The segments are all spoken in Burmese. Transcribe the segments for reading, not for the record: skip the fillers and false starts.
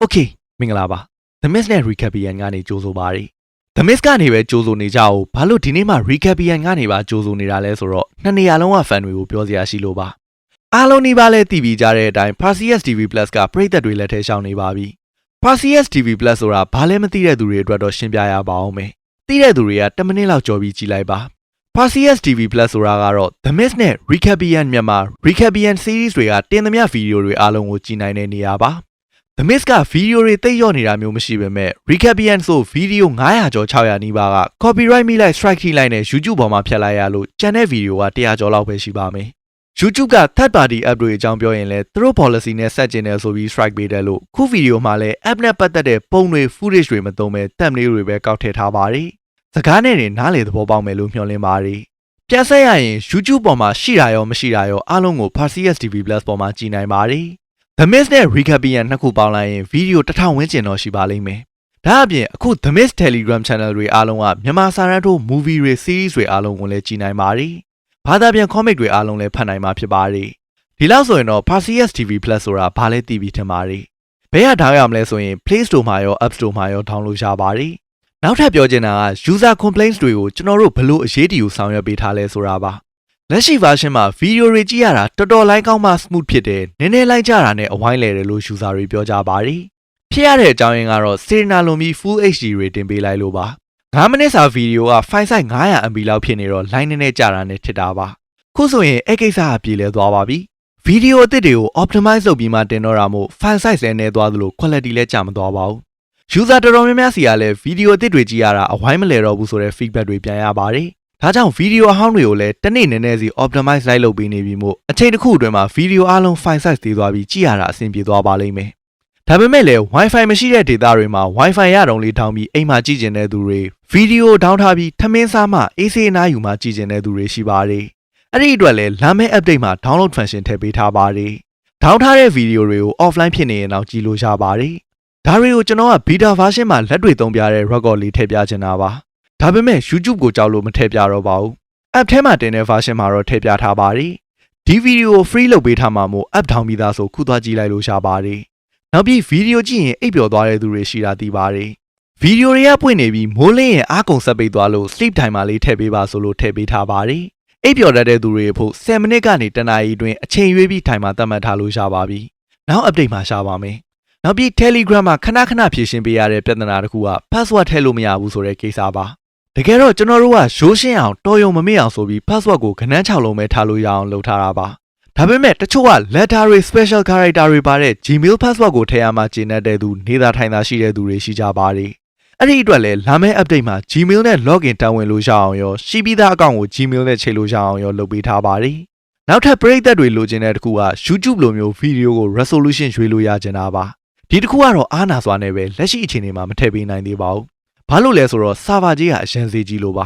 Okay မင်္ဂလာပါ The Mist နဲ့ Recapian ကနေကြိုးဆိုပါရစေ The Mist ကနေပဲကြိုးဆိုနေကြအောင်ဘာလို့ဒီနေ့မှ Recapian ကနေပါကြိုးဆိုနေတာလဲဆိုတော့နှစ်နေရာလုံးက fan တွေကိုပြောစရာရှိလို့ပါအားလုံးဒီပါလဲတည်ပြီးကြတဲ့အတိုင်း Perseus TV Plus ကပရိသတ်တွေလက်ထဲရှောင်နေပါပြီ Perseus TV Plus ဆိုတာဘာလဲမသိတဲ့သူတွေအတွက်တော့ရှင်းပြရပါအောင်မယ်သိတဲ့သူတွေက10မိနစ်လောက်ကြော်ပြီးကြည့်လိုက်ပါ Perseus TV Plus ဆိုတာကတော့ The Mist နဲ့ Recapian မြန်မာ Recapian series တွေကတင်သမျှဗီဒီယိုတွေအားလုံးကိုကြည့်နိုင်တဲ့နေရာပါ The Mist ကဗီဒီယိုတွေသိရော့နေတာမျိုးမရှိပေမဲ့ Recapian ဆိုဗီဒီယို900ကျော်600နီးပါးက copyright မိလိုက် strike ထိလိုက်နဲ့ YouTube ပေါ်မှာဖြတ်လိုက်ရလို့ကျန်တဲ့ဗီဒီယိုက100ကျော်လောက်ပဲရှိပါမယ် YouTube က third party app တွေအကြောင်းပြောရင်လဲသူတို့ policy နဲ့ဆက်ကျင်တယ်ဆိုပြီး strike ပေးတယ်လို့ခုဗီဒီယိုမှာလဲ app နဲ့ပတ်သက်တဲ့ပုံတွေ footage တွေမသုံးပဲ thumbnail တွေပဲကောက်ထည့်ထားပါတယ်စကားနဲ့တင်နားလေသဘောပေါက်မယ်လို့မျှော်လင့်ပါတယ်ပြန်ဆက်ရရင် YouTube ပေါ်မှာရှိတာရောမရှိတာရောအားလုံးကို Perseus TV Plus ပေါ်မှာကြည့်နိုင်ပါတယ် The Mist နဲ့ Recapian နှစ်ခုပေါင်းလိုက်ရင်ဗီဒီယို1000ဝန်းကျင်တော့ရှိပါလိမ့်မယ်ဒါအပြင်အခု The Mist Telegram Channel တွေအားလုံးကမြန်မာစာရန်တို့ movie တွေ series တွေအားလုံးကိုလည်းကြည့်နိုင်ပါတယ်ဘာသာပြန် comic တွေအားလုံးလည်းဖတ်နိုင်မှာဖြစ်ပါတယ်ဒီလောက်ဆိုရင်တော့ Perseus TV Plus ဆိုတာဘာလဲသိပြီးထင်ပါတယ်ဘယ်ကဒေါင်းရမလဲဆိုရင် Play Store မှာရော App Store မှာရော download ရပါတယ်နောက်ထပ်ပြောချင်တာက user complaints တွေကိုကျွန်တော်တို့ဘလို့အရေးတယူဆောင်ရွက်ပေးထားလဲဆိုတာပါလက်ရှိ version မှာဗီဒီယိုတွေကြည့်ရတာတော်တော်လိုင်းကောင်းမှ smooth ဖြစ်တယ်နည်းနည်းလိုက်ကြတာနဲ့အဝိုင်းလဲတယ်လို့ user တွေပြောကြပါတယ်ဖြစ်ရတဲ့အကြောင်းရင်းကတော့ Serena လွန်ပြီး Full HD တွေတင်ပေးလိုက်လို့ပါ9မိနစ်စာဗီဒီယိုက file size 900 MB လောက်ဖြစ်နေတော့ line နဲ့ကြတာနဲ့ထစ်တာပါခုဆိုရင်အဲ့ကိစ္စအပြေလဲသွားပါပြီဗီဒီယိုအသစ်တွေကို optimize လုပ်ပြီးမှတင်တော့တာမို့ file size လည်းနည်းသွားသလို quality လည်းကျမသွားပါဘူး user တော်တော်များများစီကလည်းဗီဒီယိုအသစ်တွေကြည့်ရတာအဝိုင်းမလဲတော့ဘူးဆိုတဲ့ feedback တွေပြန်ရပါတယ်ဒါကြောင့်ဗီဒီယိုအဟောင်းတွေကိုလည်းတနေ့နည်းနည်းစီ optimize လိုက်လုပ်ပေးနေပြီမို့အချိန်တစ်ခုအတွင်းမှာဗီဒီယိုအားလုံး file size သေးသွားပြီးကြည့်ရတာအဆင်ပြေသွားပါလိမ့်မယ်ဒါပေမဲ့လည်း Wi-Fi မရှိတဲ့ဒေသတွေမှာ Wi-Fi ရတော့လေးထောင်းပြီးအိမ်မှာကြည့်ကျင်တဲ့သူတွေဗီဒီယိုဒေါင်းထားပြီးထမင်းစားမှအေးဆေးအနားယူမှကြည့်ကျင်တဲ့သူတွေရှိပါတယ်အဲ့ဒီအတွက်လည်းလာမယ့် update မှာ download function ထည့်ပေးထားပါတယ်ဒေါင်းထားတဲ့ဗီဒီယိုတွေကို offline ဖြစ်နေရင်တော့ကြည့်လို့ရပါတယ်ဒါတွေကိုကျွန်တော်က beta version မှာလက်တွေသုံးပြတဲ့ record လေးထည့်ပြချင်တာပါဒါပေမဲ့ YouTube ကိုကြောက်လို့မထည့်ပြတော့ပါဘူး app ထဲမှာတင်တဲ့ version မှာတော့ထည့်ပြထားပါတယ်ဒီဗီဒီယိုကို free လုပ်ပေးထားမှာမို့ app ထောင်ပြီးသားဆိုခုသွားကြည့်လိုက်လို့ရပါတယ်နောက်ပြီးဗီဒီယိုကြည့်ရင်အိပ်ပျော်သွားတဲ့သူတွေရှိတာသိပါတယ်ဗီဒီယိုတွေကပွင့်နေပြီးမိုးလင်းရင်အားကုန်ဆက်ပိတ်သွားလို့ sleep timer လေးထည့်ပေးပါဆိုလို့ထည့်ပေးထားပါတယ်အိပ်ပျော်တတ်တဲ့သူတွေဖို့10မိနစ်ကနေ10နာရီအတွင်းအချိန်ရွေးပြီး timer သတ်မှတ်ထားလို့ရပါပြီနောက် update မှာရှာပါမယ်နောက်ပြီး Telegram မှာခဏခဏဖြည့်ရှင်းပေးရတဲ့ပြဿနာတစ်ခုက password ထည့်လို့မရဘူးဆိုတဲ့ကိစ္စပါတကယ်တော့ကျွန်တော်တို့ကရိုးရှင်းအောင်တော်ရုံမမေ့အောင်ဆိုပြီး password ကိုခဏ6လုံးပဲထားလို့ရအောင်လုပ်ထားတာပါဒါပေမဲ့တချို့က letter တွေ special character တွေပါတဲ့ Gmail password ကိုထည့်ရမှကျင့်တဲ့သူနေတာထိုင်တာရှိတဲ့သူတွေရှိကြပါတယ်အဲ့ဒီအတွက်လည်းလာမယ့် update မှာ Gmail နဲ့ login တောင်းဝင်လို့ရအောင်ရောရှိပြီးသားအကောင့်ကို Gmail နဲ့ချိန်လို့ရအောင်ရောလုပ်ပေးထားပါတယ်နောက်ထပ်ပရိသတ်တွေလိုချင်တဲ့တစ်ခုက YouTube လိုမျိုးဗီဒီယိုကို resolution ရွေးလို့ရချင်တာပါဒီတစ်ခုကတော့အားနာစွာနဲ့ပဲလက်ရှိအခြေအနေမှာမထည့်ပေးနိုင်သေးပါဘူးဘာလို့လဲဆိုတော့ server ကြီးကအရန်စေးကြီးလို့ပါ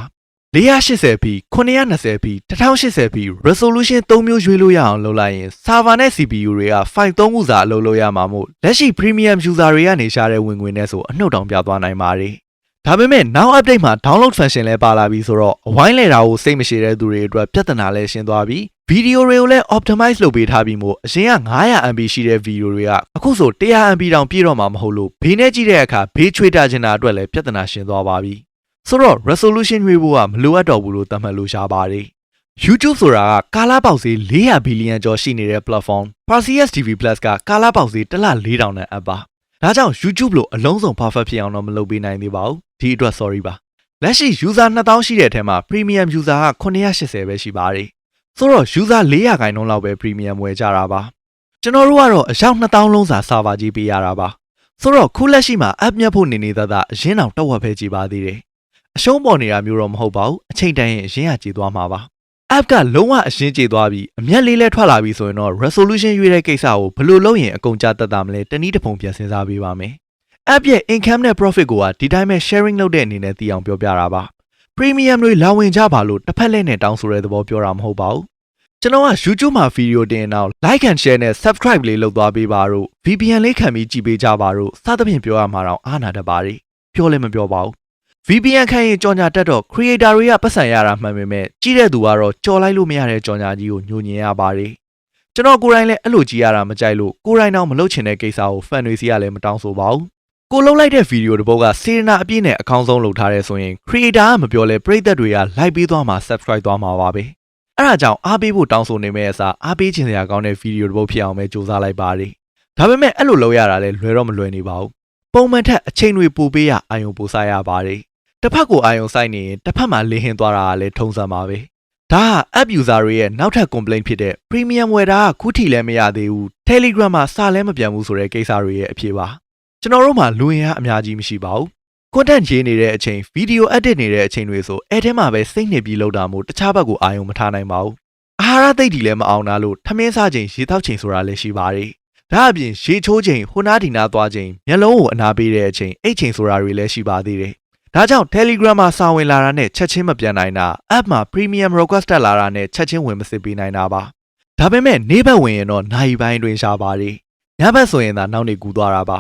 480p 920p 1080p resolution 3မျိုးရွေးလို့ရအောင်လုပ်လိုက်ရင် server နဲ့ CPU တွေက file 3ခုစာအလုပ်လုပ်ရမှာမို့လက်ရှိ premium user တွေကနေရှာတဲ့ဝင်ငွေနဲ့ဆိုအနှုတ်တောင်ပြသွားနိုင်ပါတယ်ဒါပေမဲ့နောက် update မှာ download function လဲပါလာပြီဆိုတော့အဝိုင်းလဲတာကိုစိတ်မရှိတဲ့သူတွေအတွက်ပြဿနာလဲရှင်းသွားပြီဗီဒီယိုတွေကိုလည်း optimize လုပ်ပေးထားပြီးမို့အရင်က 900MB ရှိတဲ့ဗီဒီယိုတွေကအခုဆို 100MB တောင်ပြည့်တော့မှာမဟုတ်လို့ဘေးနဲ့ကြည့်တဲ့အခါဘေးချွေးတာချင်တာအတွက်လည်းပြဿနာရှင်းသွားပါပြီဆိုတော့ resolution ရွေးဖို့ကမလိုအပ်တော့ဘူးလို့သတ်မှတ်လို့ရပါတယ် YouTube ဆိုတာကကာလာပေါက်ဈေး400 billion ကျော်ရှိနေတဲ့ platform Perseus TV Plus ကကာလာပေါက်ဈေးတစ်လ4000နဲ့ app ပါဒါကြောင့် YouTube လို့အလုံးစုံ perfect ဖြစ်အောင်တော့မလုပ်ပေးနိုင်သေးပါဘူးဒီအတွက် sorry ပါလက်ရှိ user 2000ရှိတဲ့အထက်မှာ premium user က980ပဲရှိပါတယ်ဆိုတော့ user 400ခိုင်နှုန်းလောက်ပဲ premium ဝယ်ကြတာပါကျွန်တော်တို့ကတော့အယောက်2000လုံးစာ server ကြီးပေးရတာပါဆိုတော့ခုလက်ရှိမှာ app မြတ်ဖို့နေသက်သာအရင်တောင်တော့ဝက်ပဲကြည်ပါသေးတယ်အရှုံးပေါ်နေတာမျိုးတော့မဟုတ်ပါဘူးအချိန်တိုင်းရင်အရင်ကကြည်သွားမှာပါ app ကလုံးဝအရင်ကြည်သွားပြီးအမျက်လေးလဲထွက်လာပြီဆိုရင်တော့ resolution ရွေးတဲ့ကိစ္စကိုဘယ်လိုလုပ်ရင်အကုန်ကြတတ်တာမလဲတနည်းတစ်ပုံပြန်စဉ်းစားပေးပါမယ် app ရဲ့ income နဲ့ profit ကိုဒီတိုင်းပဲ sharing လုပ်တဲ့အနေနဲ့သိအောင်ပြောပြတာပါ premium တွေလာဝင်ကြပါလို့တစ်ဖက်လက်နဲ့တောင်းဆိုတဲ့သဘောပြောတာမဟုတ်ပါဘူးကျွန်တော်က YouTube မှာဗီဒီယိုတင်အောင် like and share နဲ့ subscribe လေးလုပ်သွားပေးပါတို့ VPN လေးခံပြီးကြည့်ပေးကြပါတို့စသဖြင့်ပြောရမှာတော့အားနာတတ်ပါတယ်ပြောလည်းမပြောပါဘူး VPN ခံရင်ကြော်ညာတက်တော့ creator တွေကပတ်စံရတာမှန်ပေမဲ့ကြည့်တဲ့သူကတော့ကြော်လိုက်လို့မရတဲ့ကြော်ညာကြီးကိုညှို့ညင်ရပါတယ် ကျွန်တော်ကိုယ်တိုင်လည်းအဲ့လိုကြည့်ရတာမကြိုက်လို့ကိုယ်တိုင်တော့မလုပ်ချင်တဲ့ကိစ္စကို fan တွေစီကလည်းမတောင်းဆိုပါဘူးကိုလှုပ်လိုက်တဲ့ဗီဒီယိုတစ်ပုဒ်ကစေတနာအပြည့်နဲ့အကောင်းဆုံးလုပ်ထားတဲ့ဆိုရင် creator ကမပြောလဲပရိသတ်တွေက like ပေးသွားမှာ subscribe သွားမှာပါပဲအဲ့ဒါကြောင့်အားပေးဖို့တောင်းဆိုနေမယ့်အစားအားပေးချင်စရာကောင်းတဲ့ဗီဒီယိုတစ်ပုဒ်ဖြစ်အောင်ပဲစူးစမ်းလိုက်ပါတယ်ဒါပေမဲ့အဲ့လိုလုပ်ရတာလည်းလွယ်တော့မလွယ်နေပါဘူးပုံမှန်ထက်အချိန်တွေပိုပေးရအာယုံပိုဆိုင်ရပါတယ်တစ်ဖက်ကိုအာယုံဆိုင်နေရင်တစ်ဖက်မှာလင်းဟင်းသွားတာကလည်းထုံစံပါပဲဒါက app user တွေရဲ့နောက်ထပ် complaint ဖြစ်တဲ့ premium ဝယ်တာကခုထိလည်းမရသေးဘူး Telegram မှာစာလည်းမပြန်ဘူးဆိုတဲ့ကိစ္စတွေရဲ့အဖြစ်ပါကျွန်တော်တို့မှာလူရင်အများကြီးမရှိပါဘူး content ရေးနေတဲ့အချိန် video edit နေတဲ့အချိန်တွေဆိုအဲ့ထဲမှာပဲစိတ်နှစ်ပြီးလောက်တာမို့တခြားဘက်ကိုအာယုံမထားနိုင်ပါဘူးအာဟာရသိပ်ဒီလည်းမအောင်တာလို့ထမင်းစားချိန်ရေတောက်ချိန်ဆိုတာလည်းရှိပါတယ်ဒါအပြင်ရေချိုးချိန်ဟိုနားဒီနားသွားချိန်မျက်လုံးကိုအနာပေးတဲ့အချိန်အိတ်ချိန်ဆိုတာတွေလည်းရှိပါသေးတယ်ဒါကြောင့် Telegram မှာစာဝင်လာတာနဲ့ချက်ချင်းမပြန်နိုင်တာ app မှာ premium request တက်လာတာနဲ့ချက်ချင်းဝင်မစစ်ပေးနိုင်တာပါဒါပေမဲ့နေ့ဘက်ဝင်ရင်တော့နိုင်ပိုင်းတွင်ရှားပါတယ်ညဘက်ဆိုရင်သာနောက်နေကူသွားတာပါ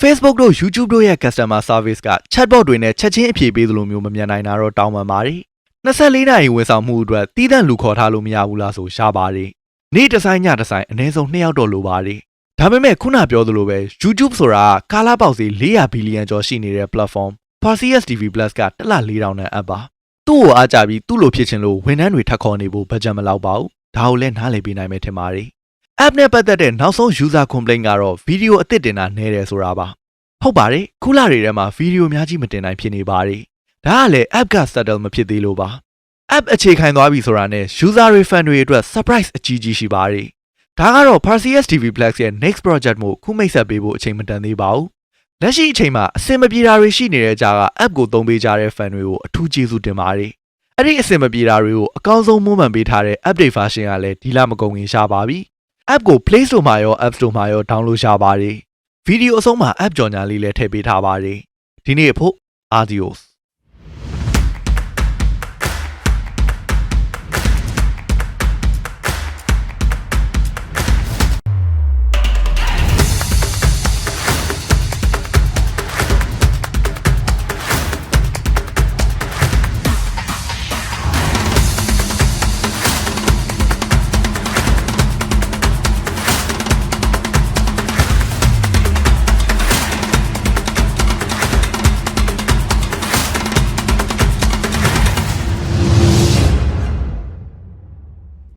Facebook တို့ YouTube တို့ရဲ့ customer service က chatbot တွေနဲ့ချက်ချင်းအဖြေပေးသလိုမျိုးမမြန်နိုင်တာတော့တောင်းပန်ပါတယ်24နာရီဝန်ဆောင်မှုအတွက်တီးသန့်လူခေါ်ထားလို့မရဘူးလားဆိုရှားပါတယ်နေ့တစ်ဆိုင်ညတစ်ဆိုင်အနည်းဆုံး2ယောက်တော့လိုပါတယ်ဒါပေမဲ့ခုနပြောသလိုပဲ YouTube ဆိုတာကာလာပေါက်စီ400ဘီလီယံကျော်ရှိနေတဲ့ platform Perseus TV Plus ကတစ်လ4000နဲ့အပ်ပါသူ့ကိုအားကြပြီးသူ့လိုဖြစ်ချင်လို့ဝန်ထမ်းတွေထပ်ခေါ်နေဖို့ဘတ်ဂျက်မလောက်ပါဘူးဒါကိုလည်းနားလည်ပေးနိုင်မယ်ထင်ပါတယ် app နဲ့ပတ်သက်တဲ့နောက်ဆုံး user complaint ကတော့ video အသစ်တင်တာနည်းတယ်ဆိုတာပါဟုတ်ပါတယ်ခုလတွေထဲမှာ video အများကြီးမတင်နိုင်ဖြစ်နေပါတယ်ဒါကလည်း app က settle မဖြစ်သေးလို့ပါ app အခြေခံသွားပြီဆိုတာနဲ့ user တွေ fan တွေအတွက် surprise အကြီးကြီးရှိပါတယ်ဒါကတော့ Perseus TV Plus ရဲ့ next project မို့ခုမိတ်ဆက်ပေးဖို့အချိန်မတန်သေးပါဘူးလက်ရှိအချိန်မှာအဆင်မပြေတာတွေရှိနေတဲ့ကြားက app ကိုသုံးပေးကြတဲ့ fan တွေကိုအထူးကျေးဇူးတင်ပါတယ်အဲ့ဒီအဆင်မပြေတာတွေကိုအကောင်းဆုံးမွမ်းမံပေးထားတဲ့ update version ကလည်းဒီလမကုန်ခင်ရှားပါပြီ app ကို Play Store မှာရော App Store မှာရော download ရပါတယ်ဗီဒီယိုအဆုံးမှာ app ကြော်ညာလေးလည်းထည့်ပေးထားပါတယ်ဒီနေ့အဖို့ adios